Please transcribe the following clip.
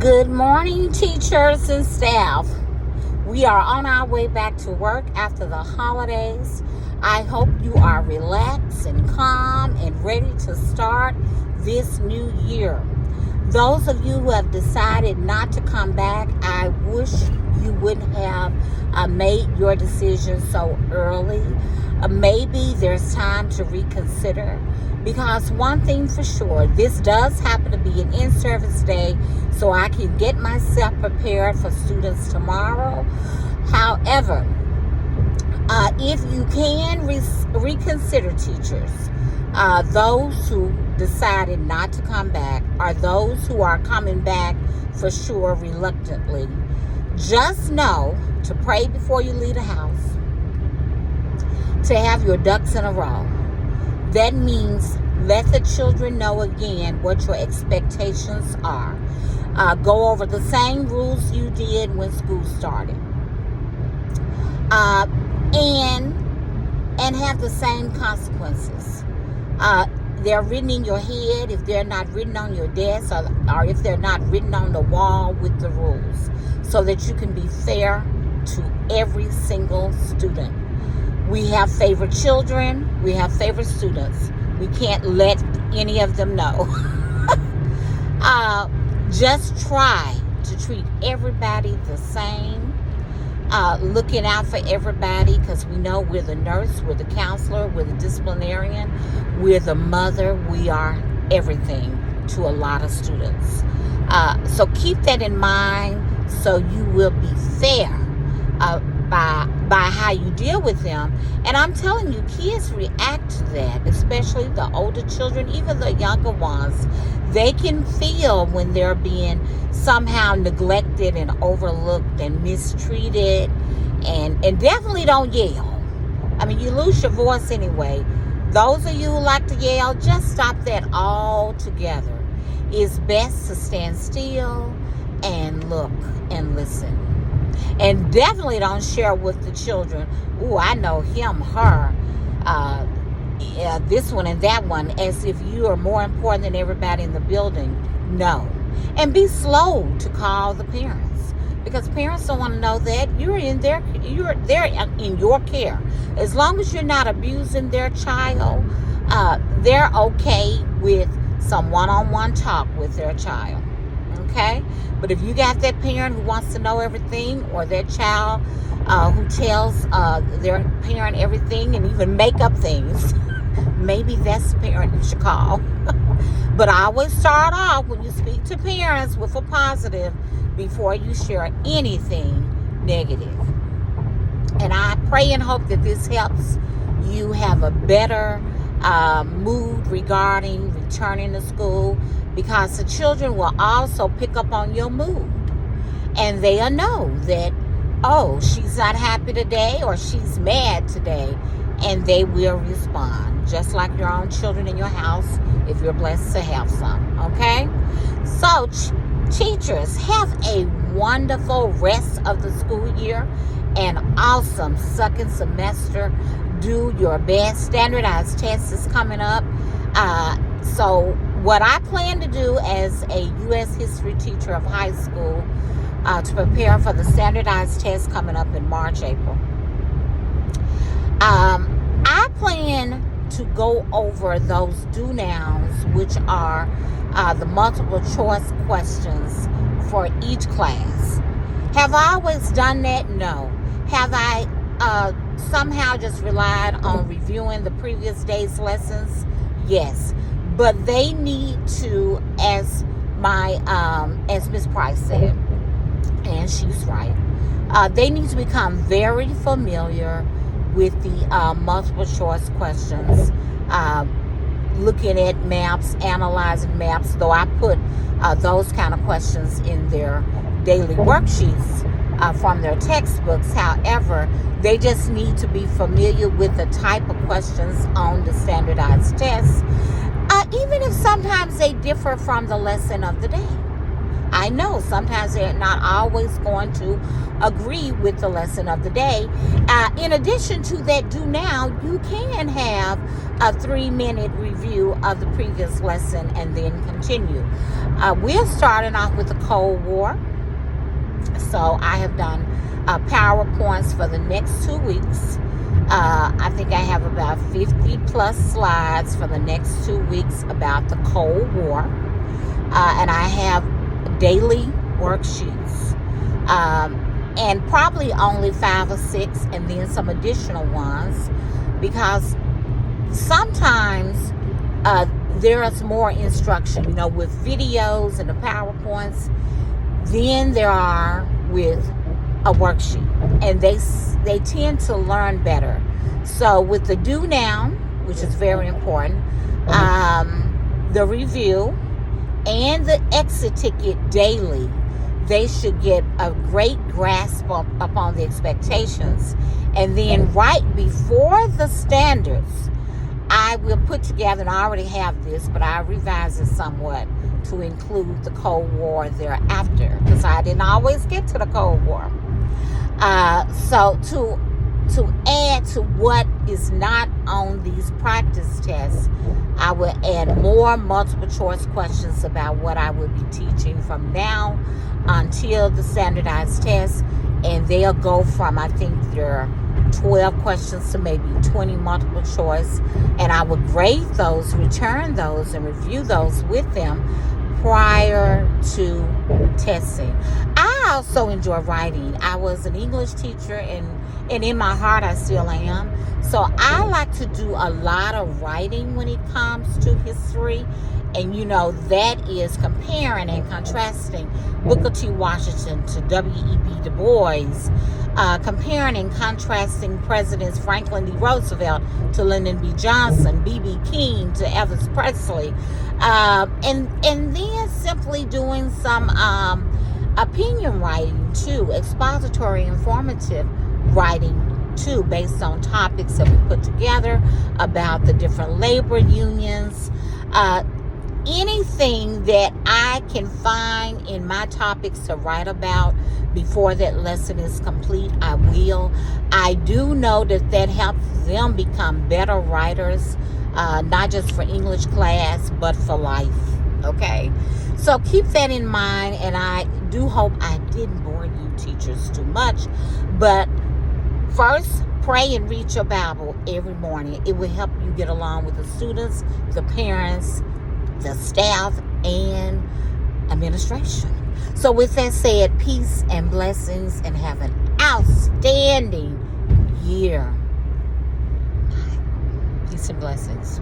Good morning, teachers and staff. We are on our way back to work after the holidays. I hope you are relaxed and calm and ready to start this new year. Those of you who have decided not to come back, I wish you would have made your decision so early. Maybe there's time to reconsider, because one thing for sure, this does happen to be an in-service day, so I can get myself prepared for students tomorrow. However, if you can reconsider, teachers, those who decided not to come back, or those who are coming back for sure reluctantly, just know to pray before you leave the house, to have your ducks in a row. That means let the children know again what your expectations are. Go over the same rules you did when school started. And have the same consequences. They're written in your head if they're not written on your desk, or if they're not written on the wall with the rules, so that you can be fair to every single student. We have favorite children, we have favorite students. We can't let any of them know. Just try to treat everybody the same. Looking out for everybody, because we know we're the nurse, we're the counselor, we're the disciplinarian, we're the mother, we are everything to a lot of students. So keep that in mind, so you will be fair by how you deal with them. And I'm telling you, kids react to that, especially the older children, even the younger ones. They can feel when they're being somehow neglected and overlooked and mistreated, and definitely don't yell. I mean, you lose your voice anyway. Those of you who like to yell, just stop that altogether. It's best to stand still and look and listen. And definitely don't share with the children, "Ooh, I know him, her, this one and that one," as if you are more important than everybody in the building. No. And be slow to call the parents, because parents don't want to know that you're there in your care. As long as you're not abusing their child, they're okay with some one-on-one talk with their child. Okay? But if you got that parent who wants to know everything, or that child who tells their parent everything and even make up things, maybe that's the parent you should call. But I always start off, when you speak to parents, with a positive before you share anything negative. And I pray and hope that this helps you have a better mood regarding returning to school, because the children will also pick up on your mood, and they'll know that, oh, she's not happy today, or she's mad today, and they will respond, just like your own children in your house, if you're blessed to have some. Okay? So teachers, have a wonderful rest of the school year, an awesome second semester. Do your best. Standardized test is coming up. So what I plan to do as a U.S. history teacher of high school, to prepare for the standardized test coming up in March, April, I plan to go over those do-nows, which are the multiple choice questions for each class. Have I always done that? No. Have I somehow just relied on reviewing the previous day's lessons? Yes. But they need to, as Miss Price said, and she's right, they need to become very familiar with the multiple choice questions, looking at maps, analyzing maps, though I put those kind of questions in their daily worksheets from their textbooks. However, they just need to be familiar with the type of questions on the standardized tests, even if sometimes they differ from the lesson of the day. I I know sometimes they're not always going to agree with the lesson of the day. In addition to that, do now, you can have a 3-minute review of the previous lesson and then continue. We're starting off with the Cold War. So I have done PowerPoints for the next 2 weeks. I think I have about 50 plus slides for the next 2 weeks about the Cold War. And I have daily worksheets. And probably only 5 or 6, and then some additional ones, because sometimes there is more instruction, with videos and the PowerPoints than there are with a worksheet, and they tend to learn better. So with the do now, which is very important, the review and the exit ticket daily, they should get a great grasp upon the expectations. And then right before the standards, I will put together, and I already have this, but I revise it somewhat to include the Cold War thereafter, because I didn't always get to the Cold War. So to add to what is not on these practice tests, I will add more multiple choice questions about what I will be teaching from now until the standardized test, and they'll go from, I think, there 12 questions to maybe 20 multiple choice, and I will grade those, return those, and review those with them prior to testing. I also enjoy writing. I was an English teacher, and in my heart I still am. So I like to do a lot of writing when it comes to history. And that is comparing and contrasting Booker T. Washington to W.E.B. Du Bois, comparing and contrasting Presidents Franklin D. Roosevelt to Lyndon B. Johnson, B.B. King to Elvis Presley, and then simply doing some opinion writing too, expository, informative writing too, based on topics that we put together about the different labor unions. Anything that I can find in my topics to write about before that lesson is complete, I will. I do know that helps them become better writers, not just for English class, but for life. Okay? So keep that in mind, and I do hope I didn't bore you teachers too much. But first, pray and read your Bible every morning. It will help you get along with the students, the parents, the staff, and administration. So with that said, peace and blessings, and have an outstanding year. Peace and blessings.